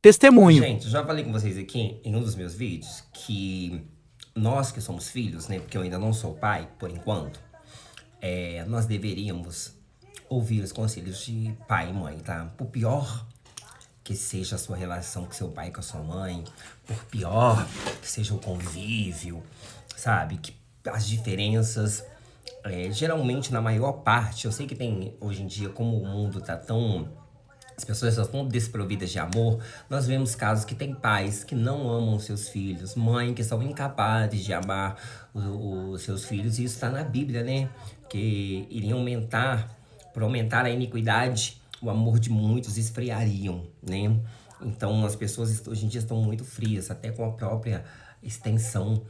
testemunho. Gente, já falei com vocês aqui em um dos meus vídeos que nós que somos filhos, né? Porque eu ainda não sou pai, por enquanto, nós deveríamos ouvir os conselhos de pai e mãe, tá? Por pior que seja a sua relação com seu pai e com a sua mãe, por pior que seja o convívio, sabe? Que as diferenças, geralmente na maior parte, eu sei que tem hoje em dia, como o mundo tá tão... As pessoas estão desprovidas de amor. Nós vemos casos que tem pais que não amam seus filhos, mães que são incapazes de amar os seus filhos. E isso está na Bíblia, né? Que iriam aumentar, por aumentar a iniquidade, o amor de muitos esfriariam, né? Então as pessoas hoje em dia estão muito frias, até com a própria extensão,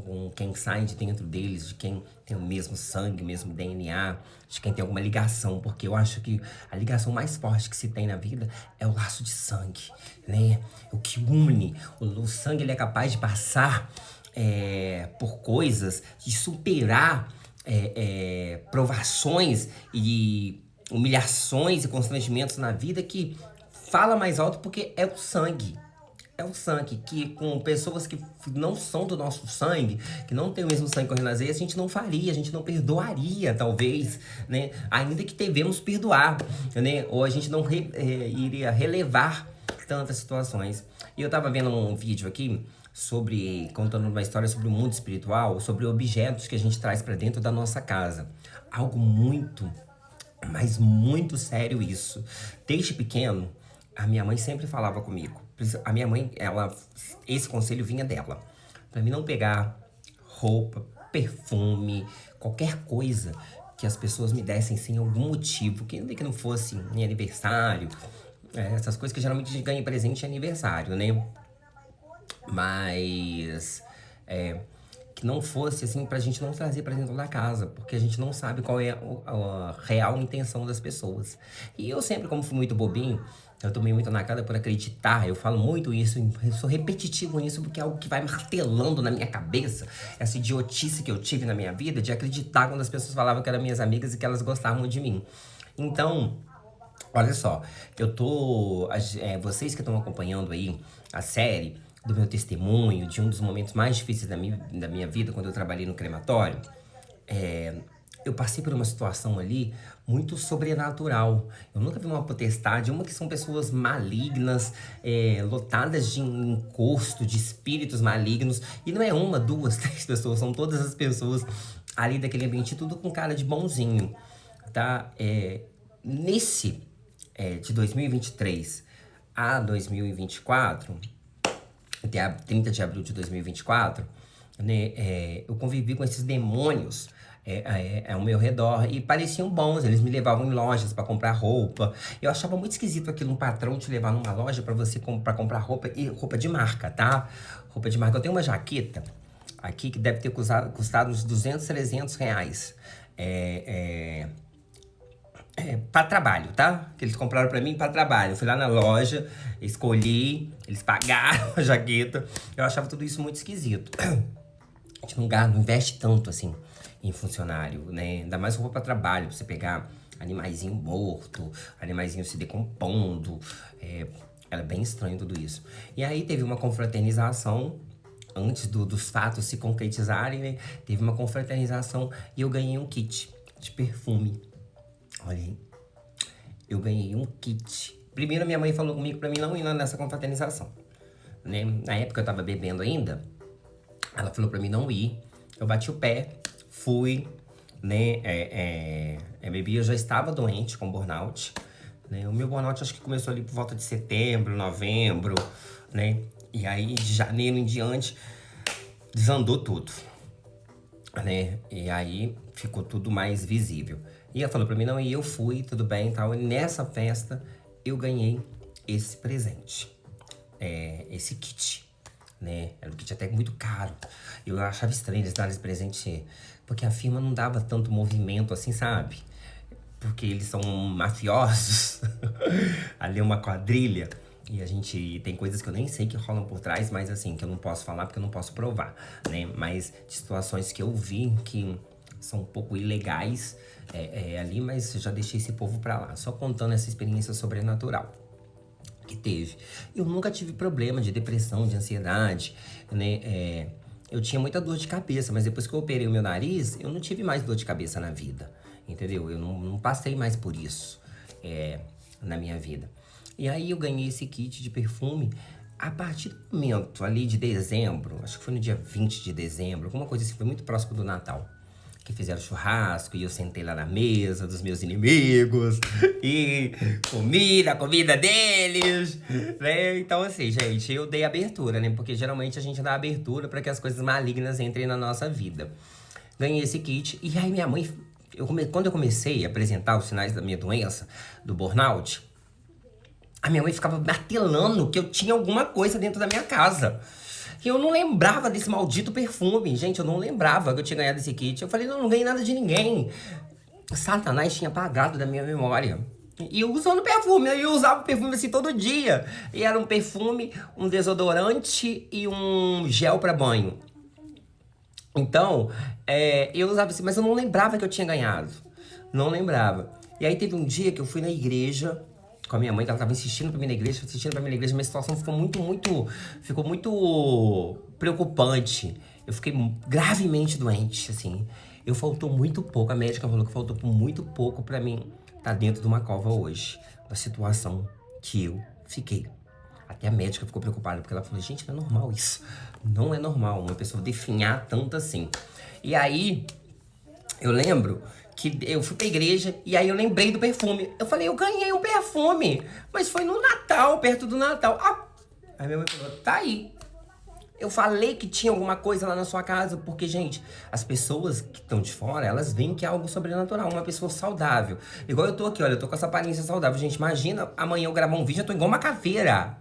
com quem sai de dentro deles, de quem tem o mesmo sangue, o mesmo DNA, de quem tem alguma ligação, porque eu acho que a ligação mais forte que se tem na vida é o laço de sangue, né? O que une, o sangue ele é capaz de passar por coisas, de superar provações e humilhações e constrangimentos na vida que fala mais alto porque é o sangue. É o sangue, que com pessoas que não são do nosso sangue, que não tem o mesmo sangue correndo nas veias, a gente não faria, a gente não perdoaria, talvez, né? Ainda que devemos perdoar, né? Ou a gente não iria relevar tantas situações. E eu tava vendo um vídeo aqui contando uma história sobre o mundo espiritual, sobre objetos que a gente traz pra dentro da nossa casa. Algo muito, mas muito sério isso. Desde pequeno, a minha mãe sempre falava comigo. A minha mãe, esse conselho vinha dela. Pra mim não pegar roupa, perfume, qualquer coisa que as pessoas me dessem sem algum motivo. Que ainda que não fosse em aniversário. Essas coisas que geralmente a gente ganha presente em aniversário, né? Mas... que não fosse assim pra gente não trazer pra dentro da casa, porque a gente não sabe qual é a real intenção das pessoas. E eu sempre, como fui muito bobinho, eu tomei muito na cara por acreditar, eu falo muito isso, eu sou repetitivo nisso, porque é algo que vai martelando na minha cabeça, essa idiotice que eu tive na minha vida, de acreditar quando as pessoas falavam que eram minhas amigas e que elas gostavam de mim. Então, olha só, vocês que estão acompanhando aí a série do meu testemunho, de um dos momentos mais difíceis da minha vida, quando eu trabalhei no crematório, eu passei por uma situação ali muito sobrenatural. Eu nunca vi uma potestade, uma que são pessoas malignas, lotadas de encosto, de espíritos malignos. E não é uma, duas, três pessoas, são todas as pessoas ali daquele ambiente, tudo com cara de bonzinho, tá? De 2023 a 2024, até 30 de abril de 2024, né, eu convivi com esses demônios ao meu redor e pareciam bons. Eles me levavam em lojas pra comprar roupa. Eu achava muito esquisito aquilo, um patrão te levar numa loja pra comprar roupa, e roupa de marca, tá? Roupa de marca. Eu tenho uma jaqueta aqui que deve ter custado uns 200, 300 reais. Pra trabalho, tá? Que eles compraram pra mim pra trabalho. Eu fui lá na loja, escolhi, eles pagaram a jaqueta. Eu achava tudo isso muito esquisito. A gente não investe tanto, assim, em funcionário, né? Ainda mais roupa pra trabalho, pra você pegar animaizinho morto, animaizinho se decompondo. Era bem estranho tudo isso. E aí teve uma confraternização, antes dos fatos se concretizarem, né? Teve uma confraternização e eu ganhei um kit de perfume. Olha aí, eu ganhei um kit. Primeiro minha mãe falou comigo pra mim não ir lá nessa confraternização, né? Na época eu tava bebendo ainda, ela falou pra mim não ir. Eu bati o pé, fui, né? Bebi, eu já estava doente com burnout, né? O meu burnout acho que começou ali por volta de setembro, novembro, né? E aí de janeiro em diante desandou tudo, né? E aí ficou tudo mais visível. E ela falou pra mim não, e eu fui, tudo bem e tal. E nessa festa eu ganhei esse presente, esse kit, né? Era um kit até muito caro. Eu achava estranho eles darem esse presente, porque a firma não dava tanto movimento assim, sabe? Porque eles são mafiosos. Ali é uma quadrilha. E a gente tem coisas que eu nem sei que rolam por trás, mas assim, que eu não posso falar porque eu não posso provar, né? Mas de situações que eu vi que são um pouco ilegais ali, mas já deixei esse povo pra lá. Só contando essa experiência sobrenatural. que teve. Eu nunca tive problema de depressão, de ansiedade, né? Eu tinha muita dor de cabeça, mas depois que eu operei o meu nariz, eu não tive mais dor de cabeça na vida, entendeu? Eu não passei mais por isso na minha vida. E aí eu ganhei esse kit de perfume a partir do momento ali de dezembro, acho que foi no dia 20 de dezembro, alguma coisa assim, foi muito próximo do Natal. Que fizeram churrasco e eu sentei lá na mesa dos meus inimigos e comi a comida deles, né? Então, assim, gente, eu dei abertura, né? Porque geralmente a gente dá abertura para que as coisas malignas entrem na nossa vida. Ganhei esse kit e aí minha mãe, quando eu comecei a apresentar os sinais da minha doença, do burnout, a minha mãe ficava martelando que eu tinha alguma coisa dentro da minha casa. E eu não lembrava desse maldito perfume. Gente, eu não lembrava que eu tinha ganhado esse kit. Eu falei, não ganhei nada de ninguém. Satanás tinha apagado da minha memória. E eu usando perfume, eu usava perfume assim todo dia. E era um perfume, um desodorante e um gel pra banho. Então, eu usava assim, mas eu não lembrava que eu tinha ganhado. Não lembrava. E aí teve um dia que eu fui na igreja com a minha mãe, que ela tava insistindo pra mim na igreja, minha situação ficou muito preocupante. Eu fiquei gravemente doente, assim. Faltou muito pouco, a médica falou que faltou muito pouco pra mim estar dentro de uma cova hoje. Da situação que eu fiquei. Até a médica ficou preocupada, porque ela falou, gente, não é normal isso. Não é normal uma pessoa definhar tanto assim. E aí, eu lembro que eu fui pra igreja e aí eu lembrei do perfume. Eu falei, eu ganhei um perfume, mas foi no Natal, perto do Natal. Aí minha mãe falou, tá aí. Eu falei que tinha alguma coisa lá na sua casa, porque, gente, as pessoas que estão de fora, elas veem que é algo sobrenatural, uma pessoa saudável. Igual eu tô aqui, olha, eu tô com essa aparência saudável. Gente, imagina amanhã eu gravar um vídeo, eu tô igual uma caveira.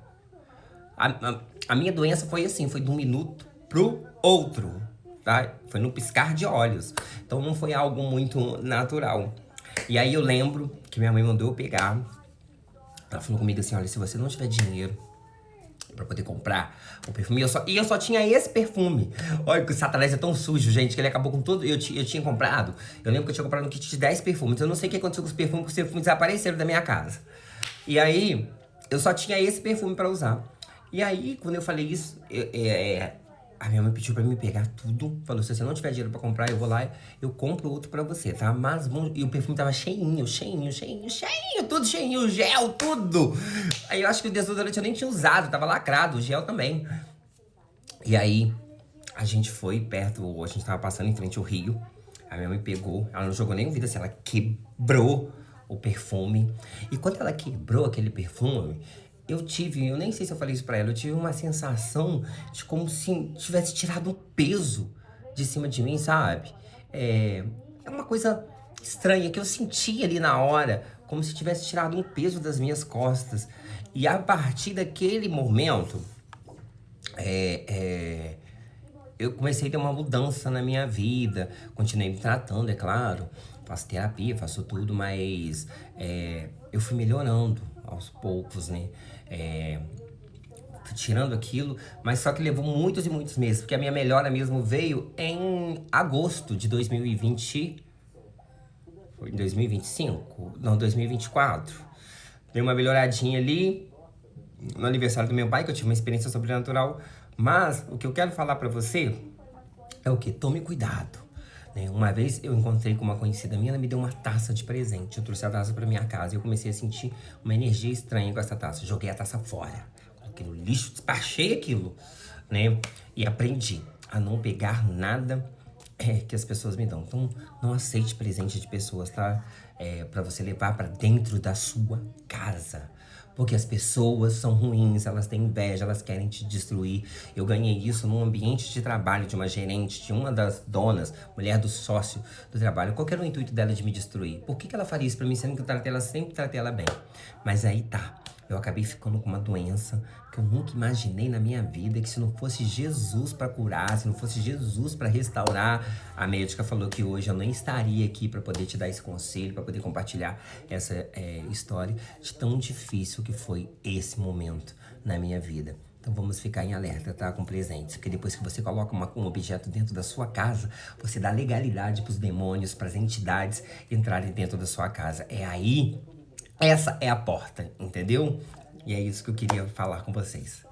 A minha doença foi assim, foi de um minuto pro outro. Tá? Foi no piscar de olhos. Então não foi algo muito natural. E aí eu lembro que minha mãe mandou eu pegar. Ela falou comigo assim, olha, se você não tiver dinheiro pra poder comprar o perfume, eu só tinha esse perfume. Olha que o Satanás é tão sujo, gente, que ele acabou com tudo. Eu tinha comprado, eu lembro que eu tinha comprado um kit de 10 perfumes. Eu não sei o que aconteceu com os perfumes, porque os perfumes desapareceram da minha casa. E aí, eu só tinha esse perfume pra usar. E aí, quando eu falei isso, a minha mãe pediu pra mim pegar tudo. Falou, se você não tiver dinheiro pra comprar, eu vou lá e eu compro outro pra você, tá? Mas, e o perfume tava cheinho, tudo cheinho, gel, tudo. Aí eu acho que o desodorante eu nem tinha usado, tava lacrado, o gel também. E aí, a gente foi perto, a gente tava passando em frente ao rio. A minha mãe pegou, ela não jogou nem o vidro assim, ela quebrou o perfume. E quando ela quebrou aquele perfume, eu nem sei se eu falei isso pra ela, eu tive uma sensação de como se tivesse tirado um peso de cima de mim, sabe? É uma coisa estranha que eu senti ali na hora, como se tivesse tirado um peso das minhas costas. E a partir daquele momento, eu comecei a ter uma mudança na minha vida. Continuei me tratando, é claro. Faço terapia, faço tudo, mas eu fui melhorando aos poucos, né? Fui tirando aquilo, mas só que levou muitos e muitos meses, porque a minha melhora mesmo veio em agosto de 2020. Foi em 2025? Não, 2024. Dei uma melhoradinha ali no aniversário do meu pai, que eu tive uma experiência sobrenatural. Mas o que eu quero falar pra você é o que? Tome cuidado. Né? Uma vez eu encontrei com uma conhecida minha, ela me deu uma taça de presente. Eu trouxe a taça pra minha casa e eu comecei a sentir uma energia estranha com essa taça. Joguei a taça fora, coloquei no lixo, despachei aquilo, né? E aprendi a não pegar nada que as pessoas me dão. Então, não aceite presente de pessoas, tá? Pra você levar pra dentro da sua casa. Porque as pessoas são ruins, elas têm inveja, elas querem te destruir. Eu ganhei isso num ambiente de trabalho de uma gerente, de uma das donas, mulher do sócio do trabalho. Qual que era o intuito dela de me destruir? Por que ela faria isso pra mim, sendo que eu tratei ela, sempre tratei ela bem? Mas aí tá, eu acabei ficando com uma doença que eu nunca imaginei na minha vida, que se não fosse Jesus pra curar, se não fosse Jesus pra restaurar, a médica falou que hoje eu nem estaria aqui pra poder te dar esse conselho, pra poder compartilhar essa história de tão difícil que foi esse momento na minha vida. Então vamos ficar em alerta, tá? Com presentes. Porque depois que você coloca um objeto dentro da sua casa, você dá legalidade pros demônios, pras entidades entrarem dentro da sua casa. Essa é a porta, entendeu? E é isso que eu queria falar com vocês.